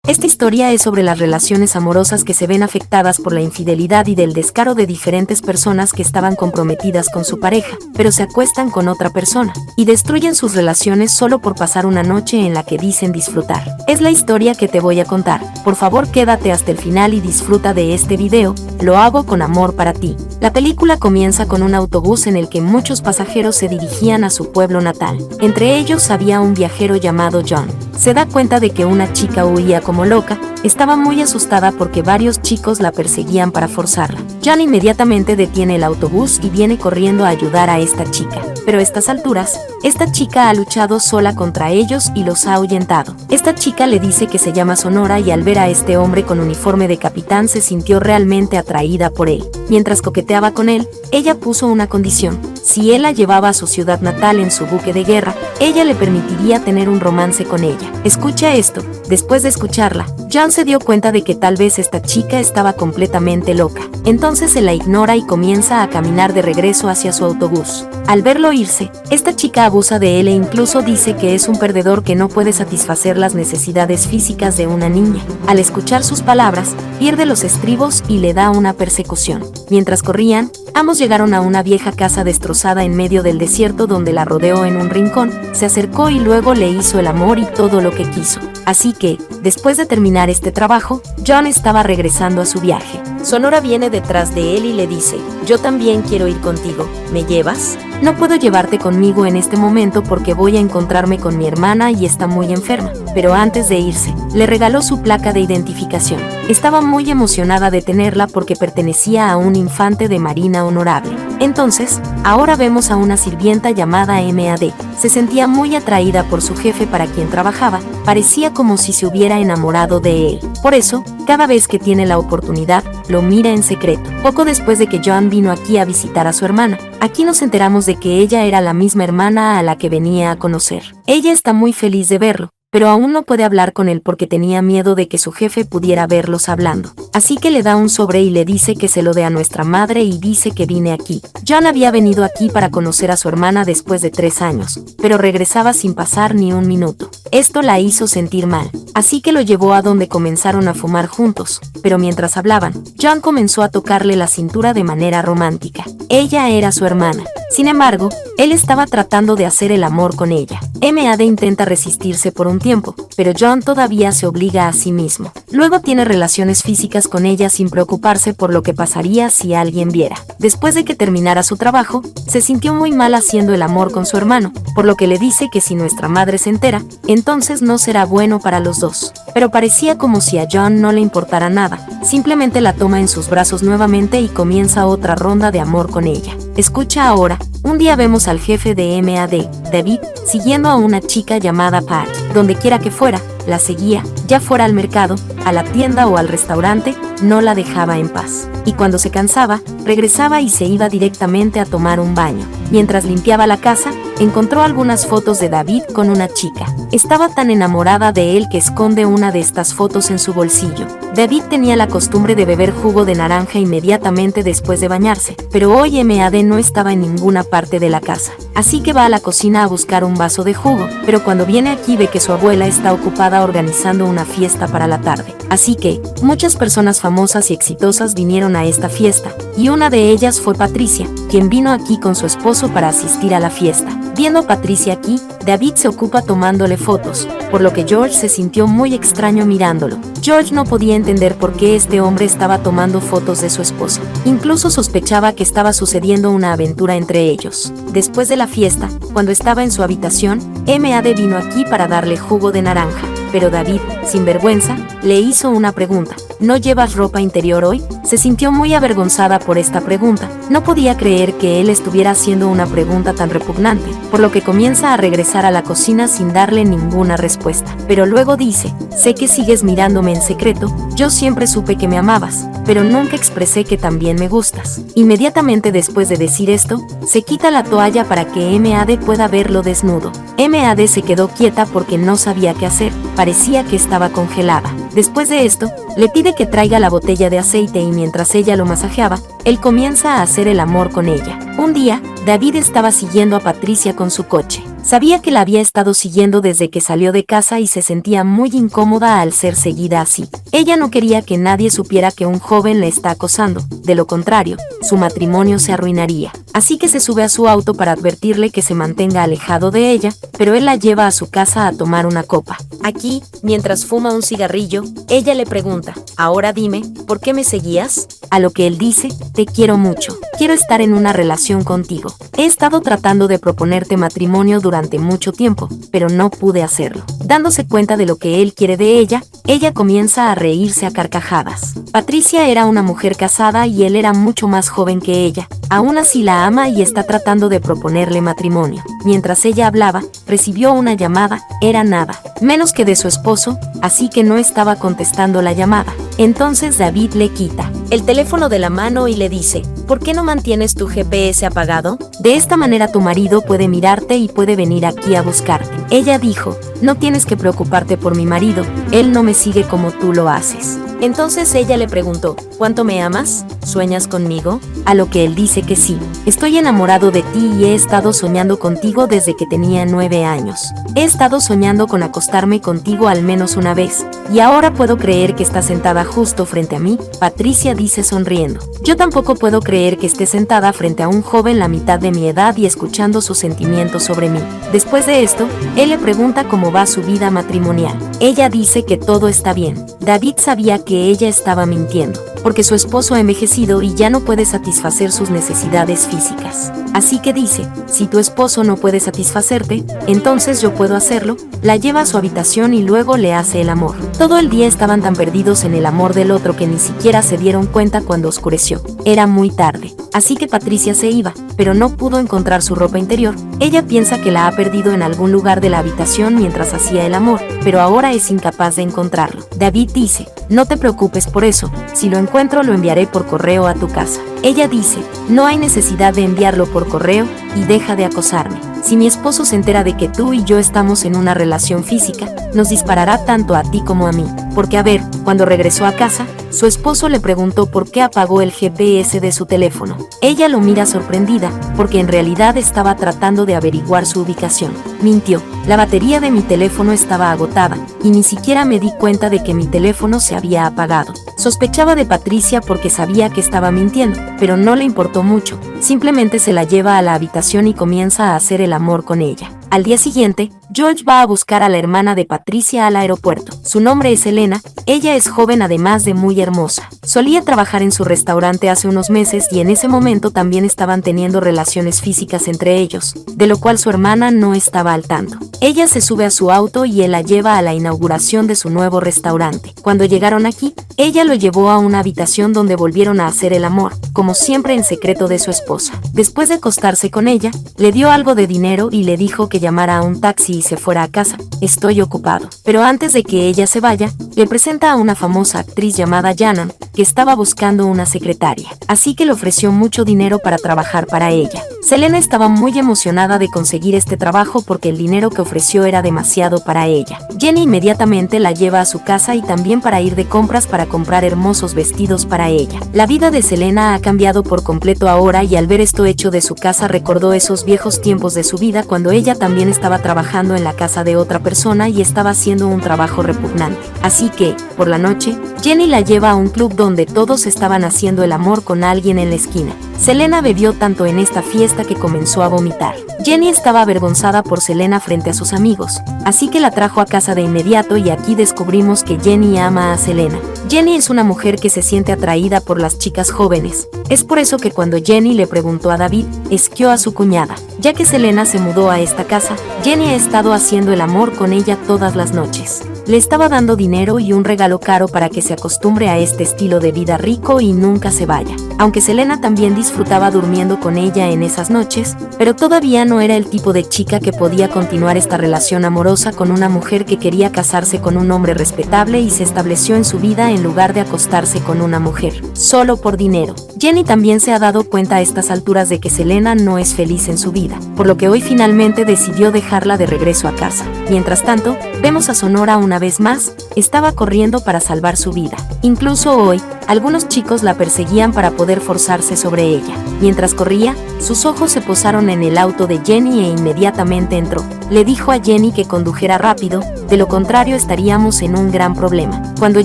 Esta historia es sobre las relaciones amorosas que se ven afectadas por la infidelidad y del descaro de diferentes personas que estaban comprometidas con su pareja, pero se acuestan con otra persona, y destruyen sus relaciones solo por pasar una noche en la que dicen disfrutar. Es la historia que te voy a contar. Por favor, quédate hasta el final y disfruta de este video, lo hago con amor para ti. La película comienza con un autobús en el que muchos pasajeros se dirigían a su pueblo natal. Entre ellos había un viajero llamado John. Se da cuenta de que una chica huía como loca, estaba muy asustada porque varios chicos la perseguían para forzarla. John inmediatamente detiene el autobús y viene corriendo a ayudar a esta chica. Pero a estas alturas, esta chica ha luchado sola contra ellos y los ha ahuyentado. Esta chica le dice que se llama Sonora y al ver a este hombre con uniforme de capitán se sintió realmente atraída por él. Mientras coqueteaba con él, ella puso una condición. Si él la llevaba a su ciudad natal en su buque de guerra, ella le permitiría tener un romance con ella. Escucha esto. Después de escucharla, John se dio cuenta de que tal vez esta chica estaba completamente loca. Entonces se la ignora y comienza a caminar de regreso hacia su autobús. Al verlo irse, esta chica abusa de él e incluso dice que es un perdedor que no puede satisfacer las necesidades físicas de una niña. Al escuchar sus palabras, pierde los estribos y le da una persecución. Mientras corrían, ambos llegaron a una vieja casa destrozada en medio del desierto donde la rodeó en un rincón, se acercó y luego le hizo el amor y todo lo que quiso. Así que, después de terminar este trabajo, John estaba regresando a su viaje. Sonora viene detrás de él y le dice, yo también quiero ir contigo, ¿me llevas? No puedo llevarte conmigo en este momento porque voy a encontrarme con mi hermana y está muy enferma. Pero antes de irse, le regaló su placa de identificación. Estaba muy emocionada de tenerla porque pertenecía a un infante de marina honorable. Entonces, ahora vemos a una sirvienta llamada MAD. Se sentía muy atraída por su jefe para quien trabajaba, parecía como si se hubiera enamorado de él. Por eso, cada vez que tiene la oportunidad, lo mira en secreto. Poco después de que John vino aquí a visitar a su hermana, aquí nos enteramos de que ella era la misma hermana a la que venía a conocer. Ella está muy feliz de verlo, pero aún no puede hablar con él porque tenía miedo de que su jefe pudiera verlos hablando. Así que le da un sobre y le dice que se lo dé a nuestra madre y dice que vine aquí. John había venido aquí para conocer a su hermana después de 3 años, pero regresaba sin pasar ni un minuto. Esto la hizo sentir mal, así que lo llevó a donde comenzaron a fumar juntos, pero mientras hablaban, John comenzó a tocarle la cintura de manera romántica. Ella era su hermana. Sin embargo, él estaba tratando de hacer el amor con ella. MAD intenta resistirse por un tiempo, pero John todavía se obliga a sí mismo. Luego tiene relaciones físicas con ella sin preocuparse por lo que pasaría si alguien viera. Después de que terminara su trabajo, se sintió muy mal haciendo el amor con su hermano, por lo que le dice que si nuestra madre se entera, entonces no será bueno para los dos. Pero parecía como si a John no le importara nada, simplemente la toma en sus brazos nuevamente y comienza otra ronda de amor con ella. Escucha ahora. Un día vemos al jefe de MAD, David, siguiendo a una chica llamada Pat. Donde quiera que fuera, la seguía, ya fuera al mercado, a la tienda o al restaurante, no la dejaba en paz. Y cuando se cansaba, regresaba y se iba directamente a tomar un baño. Mientras limpiaba la casa, encontró algunas fotos de David con una chica. Estaba tan enamorada de él que esconde una de estas fotos en su bolsillo. David tenía la costumbre de beber jugo de naranja inmediatamente después de bañarse, pero hoy MAD no estaba en ninguna parte de la casa. Así que va a la cocina a buscar un vaso de jugo, pero cuando viene aquí ve que su abuela está ocupada organizando una fiesta para la tarde. Así que, muchas personas famosas y exitosas vinieron a esta fiesta, y una de ellas fue Patricia, quien vino aquí con su esposo para asistir a la fiesta. Viendo a Patricia aquí, David se ocupa tomándole fotos, por lo que George se sintió muy extraño mirándolo. George no podía entender por qué este hombre estaba tomando fotos de su esposa. Incluso sospechaba que estaba sucediendo una aventura entre ellos. Después de la fiesta, cuando estaba en su habitación, MAD vino aquí para darle jugo de naranja. Pero David, sin vergüenza, le hizo una pregunta. ¿No llevas ropa interior hoy? Se sintió muy avergonzada por esta pregunta. No podía creer que él estuviera haciendo una pregunta tan repugnante, por lo que comienza a regresar a la cocina sin darle ninguna respuesta. Pero luego dice, sé que sigues mirándome en secreto, yo siempre supe que me amabas, pero nunca expresé que también me gustas. Inmediatamente después de decir esto, se quita la toalla para que MAD pueda verlo desnudo. MAD se quedó quieta porque no sabía qué hacer, parecía que estaba congelada. Después de esto, le pide que traiga la botella de aceite y mientras ella lo masajeaba, él comienza a hacer el amor con ella. Un día, David estaba siguiendo a Patricia con su coche. Sabía que la había estado siguiendo desde que salió de casa y se sentía muy incómoda al ser seguida así. Ella no quería que nadie supiera que un joven le está acosando, de lo contrario, su matrimonio se arruinaría. Así que se sube a su auto para advertirle que se mantenga alejado de ella, pero él la lleva a su casa a tomar una copa. Aquí, mientras fuma un cigarrillo, ella le pregunta, ahora dime, ¿por qué me seguías? A lo que él dice, te quiero mucho, quiero estar en una relación contigo. He estado tratando de proponerte matrimonio durante mucho tiempo, pero no pude hacerlo. Dándose cuenta de lo que él quiere de ella comienza a reírse a carcajadas. Patricia era una mujer casada y él era mucho más joven que ella. Aún así la ama y está tratando de proponerle matrimonio. Mientras ella hablaba, recibió una llamada, era nada menos que de su esposo, así que no estaba contestando la llamada. Entonces David le quita el teléfono de la mano y le dice, ¿por qué no mantienes tu GPS apagado? De esta manera tu marido puede mirarte y puede venir aquí a buscarte. Ella dijo, no tienes que preocuparte por mi marido, él no me sigue como tú lo haces. Entonces ella le preguntó, ¿cuánto me amas? ¿Sueñas conmigo? A lo que él dice que sí. Estoy enamorado de ti y he estado soñando contigo desde que tenía 9 años. He estado soñando con acostarme contigo al menos una vez, y ahora puedo creer que estás sentada justo frente a mí, Patricia dice sonriendo. Yo tampoco puedo creer que esté sentada frente a un joven la mitad de mi edad y escuchando sus sentimientos sobre mí. Después de esto, él le pregunta cómo va su vida matrimonial. Ella dice que todo está bien. David sabía que ella estaba mintiendo, porque su esposo ha envejecido y ya no puede satisfacer sus necesidades físicas. Así que dice, si tu esposo no puede satisfacerte, entonces yo puedo hacerlo. La lleva a su habitación y luego le hace el amor. Todo el día estaban tan perdidos en el amor del otro que ni siquiera se dieron cuenta cuando oscureció. Era muy tarde, así que Patricia se iba, pero no pudo encontrar su ropa interior. Ella piensa que la ha perdido en algún lugar de la habitación mientras hacía el amor, pero ahora es incapaz de encontrarlo. David dice, no te preocupes por eso, si lo encuentro lo enviaré por correo a tu casa. Ella dice, no hay necesidad de enviarlo por correo y deja de acosarme. Si mi esposo se entera de que tú y yo estamos en una relación física, nos disparará tanto a ti como a mí. Porque a ver, cuando regresó a casa, su esposo le preguntó por qué apagó el GPS de su teléfono. Ella lo mira sorprendida, porque en realidad estaba tratando de averiguar su ubicación. Mintió, la batería de mi teléfono estaba agotada, y ni siquiera me di cuenta de que mi teléfono se había apagado. Sospechaba de Patricia porque sabía que estaba mintiendo, pero no le importó mucho. Simplemente se la lleva a la habitación y comienza a hacer el amor con ella. Al día siguiente, George va a buscar a la hermana de Patricia al aeropuerto. Su nombre es Elena, ella es joven además de muy hermosa. Solía trabajar en su restaurante hace unos meses y en ese momento también estaban teniendo relaciones físicas entre ellos, de lo cual su hermana no estaba al tanto. Ella se sube a su auto y él la lleva a la inauguración de su nuevo restaurante. Cuando llegaron aquí, ella lo llevó a una habitación donde volvieron a hacer el amor, como siempre en secreto de su esposa. Después de acostarse con ella, le dio algo de dinero y le dijo que llamara a un taxi y se fuera a casa. Estoy ocupado. Pero antes de que ella se vaya, le presenta a una famosa actriz llamada Shannon, que estaba buscando una secretaria. Así que le ofreció mucho dinero para trabajar para ella. Selena estaba muy emocionada de conseguir este trabajo porque el dinero que ofreció era demasiado para ella. Jenny inmediatamente la lleva a su casa y también para ir de compras para comprar hermosos vestidos para ella. La vida de Selena ha cambiado por completo ahora y al ver esto hecho de su casa recordó esos viejos tiempos de su vida cuando ella también estaba trabajando en la casa de otra persona y estaba haciendo un trabajo repugnante. Así que, por la noche, Jenny la lleva a un club donde todos estaban haciendo el amor con alguien en la esquina. Selena bebió tanto en esta fiesta que comenzó a vomitar. Jenny estaba avergonzada por Selena frente a sus amigos, así que la trajo a casa de inmediato y aquí descubrimos que Jenny ama a Selena. Jenny es una mujer que se siente atraída por las chicas jóvenes. Es por eso que cuando Jenny le preguntó a David, esquió a su cuñada. Ya que Selena se mudó a esta casa, Jenny ha estado haciendo el amor con ella todas las noches. Le estaba dando dinero y un regalo caro para que se acostumbre a este estilo de vida rico y nunca se vaya. Aunque Selena también disfrutaba durmiendo con ella en esas noches, pero todavía no era el tipo de chica que podía continuar esta relación amorosa con una mujer que quería casarse con un hombre respetable y se estableció en su vida en lugar de acostarse con una mujer, solo por dinero. Jenny también se ha dado cuenta a estas alturas de que Selena no es feliz en su vida, por lo que hoy finalmente decidió dejarla de regreso a casa. Mientras tanto, vemos a Sonora una una vez más, estaba corriendo para salvar su vida. Incluso hoy, algunos chicos la perseguían para poder forzarse sobre ella. Mientras corría, sus ojos se posaron en el auto de Jenny e inmediatamente entró. Le dijo a Jenny que condujera rápido, de lo contrario estaríamos en un gran problema. Cuando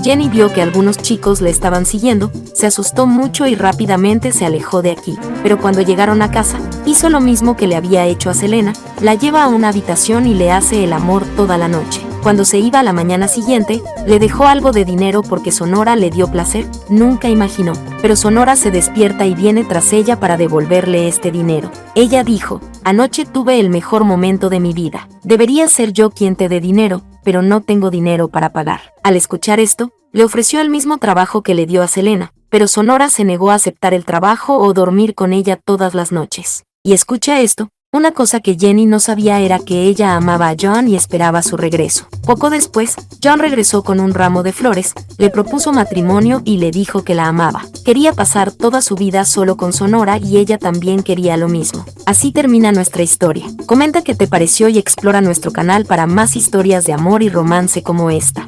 Jenny vio que algunos chicos le estaban siguiendo, se asustó mucho y rápidamente se alejó de aquí. Pero cuando llegaron a casa, hizo lo mismo que le había hecho a Selena, la lleva a una habitación y le hace el amor toda la noche. Cuando se iba a la mañana siguiente, le dejó algo de dinero porque Sonora le dio placer, nunca imaginó. Pero Sonora se despierta y viene tras ella para devolverle este dinero. Ella dijo, anoche tuve el mejor momento de mi vida. Debería ser yo quien te dé dinero, pero no tengo dinero para pagar. Al escuchar esto, le ofreció el mismo trabajo que le dio a Selena, pero Sonora se negó a aceptar el trabajo o dormir con ella todas las noches. Y escucha esto. Una cosa que Jenny no sabía era que ella amaba a John y esperaba su regreso. Poco después, John regresó con un ramo de flores, le propuso matrimonio y le dijo que la amaba. Quería pasar toda su vida solo con Sonora y ella también quería lo mismo. Así termina nuestra historia. Comenta qué te pareció y explora nuestro canal para más historias de amor y romance como esta.